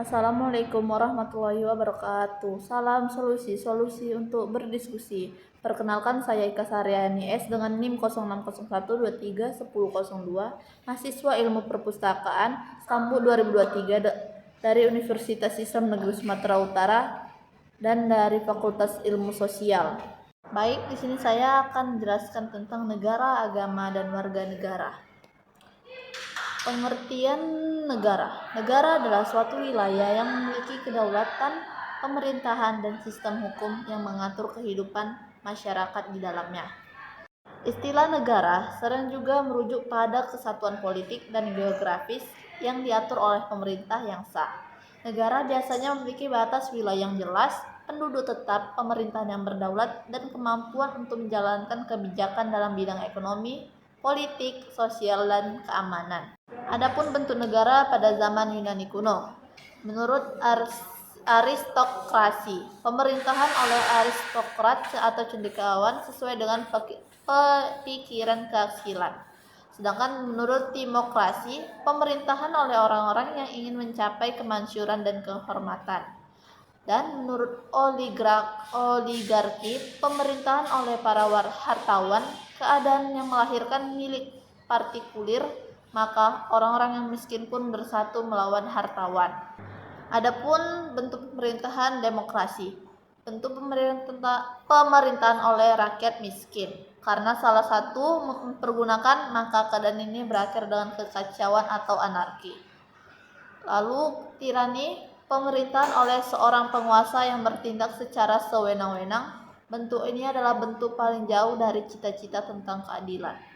Assalamualaikum warahmatullahi wabarakatuh. Salam solusi untuk berdiskusi. Perkenalkan, saya Ika Saryani S dengan NIM 0601231002, mahasiswa Ilmu Perpustakaan Stambu 2023 dari Universitas Islam Negeri Sumatera Utara dan dari Fakultas Ilmu Sosial. Baik, di sini saya akan menjelaskan tentang negara, agama, dan warga negara. Pengertian negara. Negara adalah suatu wilayah yang memiliki kedaulatan, pemerintahan, dan sistem hukum yang mengatur kehidupan masyarakat di dalamnya. Istilah negara sering juga merujuk pada kesatuan politik dan geografis yang diatur oleh pemerintah yang sah. Negara biasanya memiliki batas wilayah yang jelas, penduduk tetap, pemerintahan yang berdaulat, dan kemampuan untuk menjalankan kebijakan dalam bidang ekonomi, politik, sosial, dan keamanan. Adapun bentuk negara pada zaman Yunani kuno, menurut aristokrasi, pemerintahan oleh aristokrat atau cendekiawan sesuai dengan pikiran kehakilan. Sedangkan menurut timokrasi, pemerintahan oleh orang-orang yang ingin mencapai kemasyhuran dan kehormatan. Dan menurut oligarki, pemerintahan oleh para hartawan, keadaan yang melahirkan milik partikulir, maka orang-orang yang miskin pun bersatu melawan hartawan. Adapun bentuk pemerintahan demokrasi, bentuk pemerintahan oleh rakyat miskin. Karena salah satu mempergunakan, maka keadaan ini berakhir dengan kekacauan atau anarki. Lalu tirani, pemerintahan oleh seorang penguasa yang bertindak secara sewenang-wenang. Bentuk ini adalah bentuk paling jauh dari cita-cita tentang keadilan.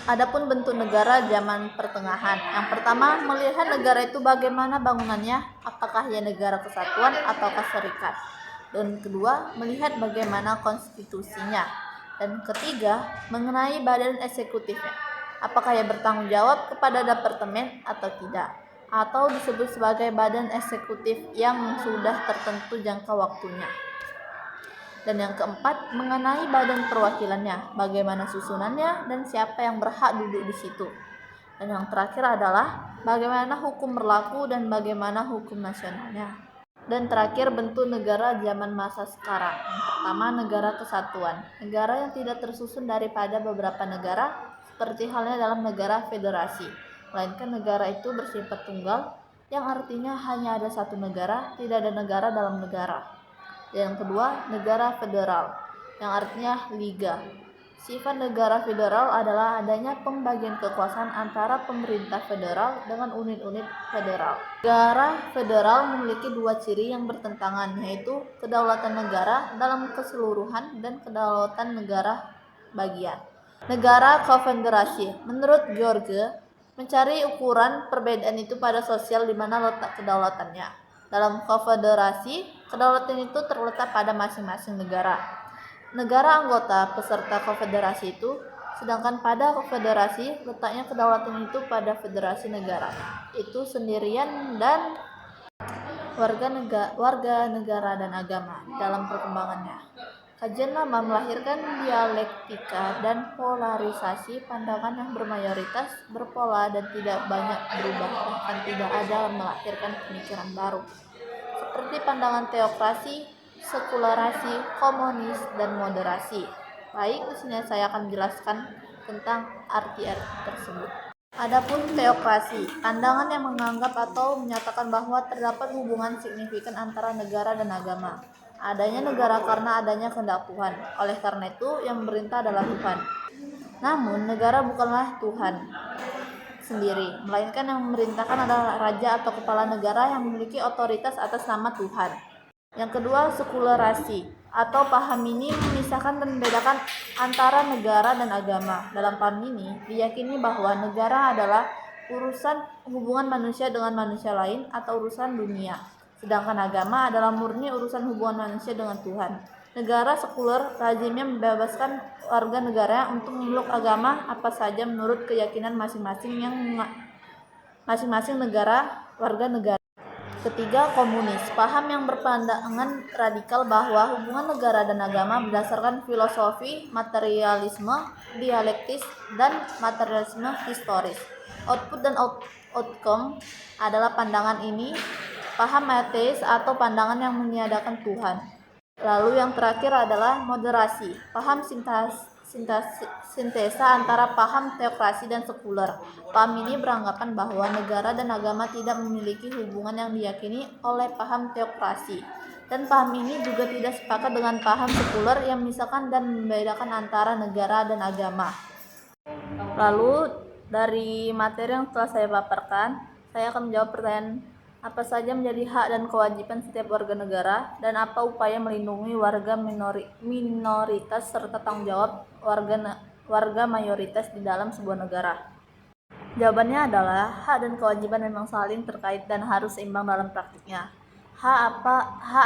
Adapun bentuk negara zaman pertengahan. Yang pertama, melihat negara itu bagaimana bangunannya, apakah ia negara kesatuan ataukah serikat. Dan kedua, melihat bagaimana konstitusinya. Dan ketiga, mengenai badan eksekutifnya, apakah ia bertanggung jawab kepada departemen atau tidak, atau disebut sebagai badan eksekutif yang sudah tertentu jangka waktunya. Dan yang keempat, mengenai badan perwakilannya, bagaimana susunannya dan siapa yang berhak duduk di situ. Dan yang terakhir adalah bagaimana hukum berlaku dan bagaimana hukum nasionalnya. Dan terakhir, bentuk negara zaman masa sekarang. Yang pertama, negara kesatuan, negara yang tidak tersusun daripada beberapa negara, seperti halnya dalam negara federasi, melainkan negara itu bersifat tunggal, yang artinya hanya ada satu negara, tidak ada negara dalam negara. Yang kedua, negara federal, yang artinya liga. Sifat negara federal adalah adanya pembagian kekuasaan antara pemerintah federal dengan unit-unit federal. Negara federal memiliki dua ciri yang bertentangan, yaitu kedaulatan negara dalam keseluruhan dan kedaulatan negara bagian. Negara konfederasi, menurut George, mencari ukuran perbedaan itu pada sosial di mana letak kedaulatannya. Dalam konfederasi, kedaulatan itu terletak pada masing-masing negara. Negara anggota peserta konfederasi itu, sedangkan pada konfederasi letaknya kedaulatan itu pada federasi negara itu sendirian dan warga negara dan agama dalam perkembangannya. Kajian lama melahirkan dialektika dan polarisasi pandangan yang bermayoritas, berpola dan tidak banyak berubah, bahkan tidak ada melahirkan pemikiran baru, seperti pandangan teokrasi, sekularasi, komunis, dan moderasi. Baik, di sini saya akan menjelaskan tentang arti-arti tersebut. Adapun teokrasi, pandangan yang menganggap atau menyatakan bahwa terdapat hubungan signifikan antara negara dan agama. Adanya negara karena adanya kehendak Tuhan. Oleh karena itu, yang memerintah adalah Tuhan. Namun, negara bukanlah Tuhan sendiri, melainkan yang memerintahkan adalah raja atau kepala negara yang memiliki otoritas atas nama Tuhan. Yang kedua, sekularasi atau paham ini memisahkan dan membedakan antara negara dan agama. Dalam paham ini diyakini bahwa negara adalah urusan hubungan manusia dengan manusia lain atau urusan dunia, sedangkan agama adalah murni urusan hubungan manusia dengan Tuhan. Negara sekuler lazimnya membebaskan warga negara untuk memeluk agama apa saja menurut keyakinan masing-masing negara warga negara. Ketiga, komunis, paham yang berpandangan radikal bahwa hubungan negara dan agama berdasarkan filosofi materialisme dialektis dan materialisme historis. Output dan outcome adalah pandangan ini paham ateis atau pandangan yang meniadakan Tuhan. Lalu yang terakhir adalah moderasi, paham sintesa antara paham teokrasi dan sekuler. Paham ini beranggapan bahwa negara dan agama tidak memiliki hubungan yang diyakini oleh paham teokrasi. Dan paham ini juga tidak sepakat dengan paham sekuler yang memisahkan dan membedakan antara negara dan agama. Lalu dari materi yang telah saya paparkan, saya akan menjawab pertanyaan apa saja menjadi hak dan kewajiban setiap warga negara, dan apa upaya melindungi warga minoritas serta tanggung jawab warga mayoritas di dalam sebuah negara. Jawabannya adalah hak dan kewajiban memang saling terkait dan harus seimbang dalam praktiknya. Hak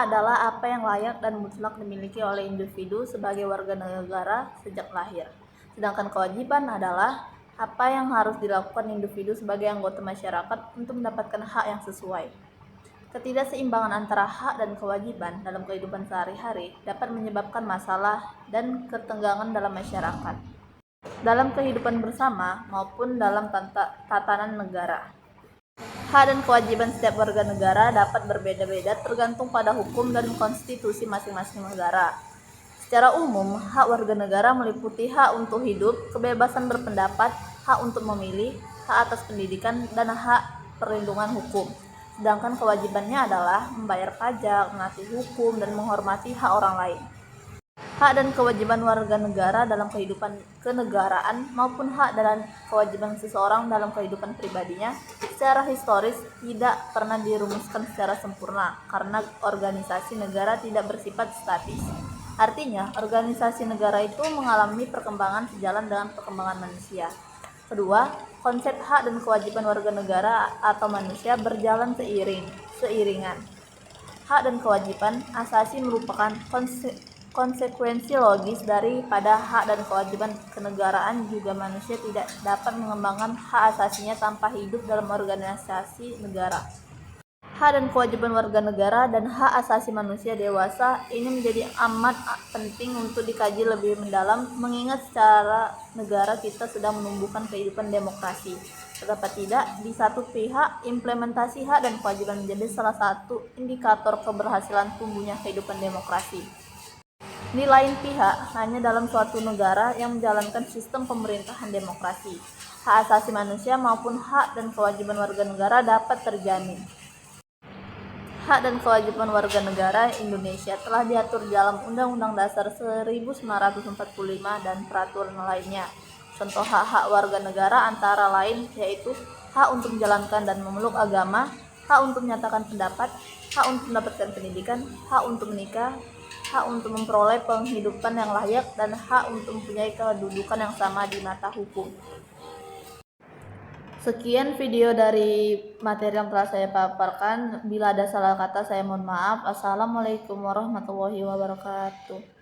adalah apa yang layak dan mutlak dimiliki oleh individu sebagai warga negara sejak lahir. Sedangkan kewajiban adalah apa yang harus dilakukan individu sebagai anggota masyarakat untuk mendapatkan hak yang sesuai. Ketidakseimbangan antara hak dan kewajiban dalam kehidupan sehari-hari dapat menyebabkan masalah dan ketenggangan dalam masyarakat, dalam kehidupan bersama maupun dalam tatanan negara. Hak dan kewajiban setiap warga negara dapat berbeda-beda tergantung pada hukum dan konstitusi masing-masing negara. Secara umum, hak warga negara meliputi hak untuk hidup, kebebasan berpendapat, hak untuk memilih, hak atas pendidikan, dan hak perlindungan hukum. Sedangkan kewajibannya adalah membayar pajak, menaati hukum, dan menghormati hak orang lain. Hak dan kewajiban warga negara dalam kehidupan kenegaraan maupun hak dan kewajiban seseorang dalam kehidupan pribadinya secara historis tidak pernah dirumuskan secara sempurna karena organisasi negara tidak bersifat statis. Artinya, organisasi negara itu mengalami perkembangan sejalan dengan perkembangan manusia. Kedua, konsep hak dan kewajiban warga negara atau manusia berjalan seiringan. Hak dan kewajiban asasi merupakan konsekuensi logis daripada hak dan kewajiban kenegaraan. Juga manusia tidak dapat mengembangkan hak asasinya tanpa hidup dalam organisasi negara. Hak dan kewajiban warga negara dan hak asasi manusia dewasa ini menjadi amat penting untuk dikaji lebih mendalam, mengingat secara negara kita sedang menumbuhkan kehidupan demokrasi. Betapa tidak, di satu pihak implementasi hak dan kewajiban menjadi salah satu indikator keberhasilan tumbuhnya kehidupan demokrasi. Di lain pihak, hanya dalam suatu negara yang menjalankan sistem pemerintahan demokrasi, hak asasi manusia maupun hak dan kewajiban warga negara dapat terjamin. Hak dan kewajiban warga negara Indonesia telah diatur dalam Undang-Undang Dasar 1945 dan peraturan lainnya. Contoh hak-hak warga negara antara lain yaitu hak untuk menjalankan dan memeluk agama, hak untuk menyatakan pendapat, hak untuk mendapatkan pendidikan, hak untuk menikah, hak untuk memperoleh penghidupan yang layak, dan hak untuk mempunyai kedudukan yang sama di mata hukum. Sekian video dari materi yang telah saya paparkan. Bila ada salah kata saya mohon maaf. Assalamualaikum warahmatullahi wabarakatuh.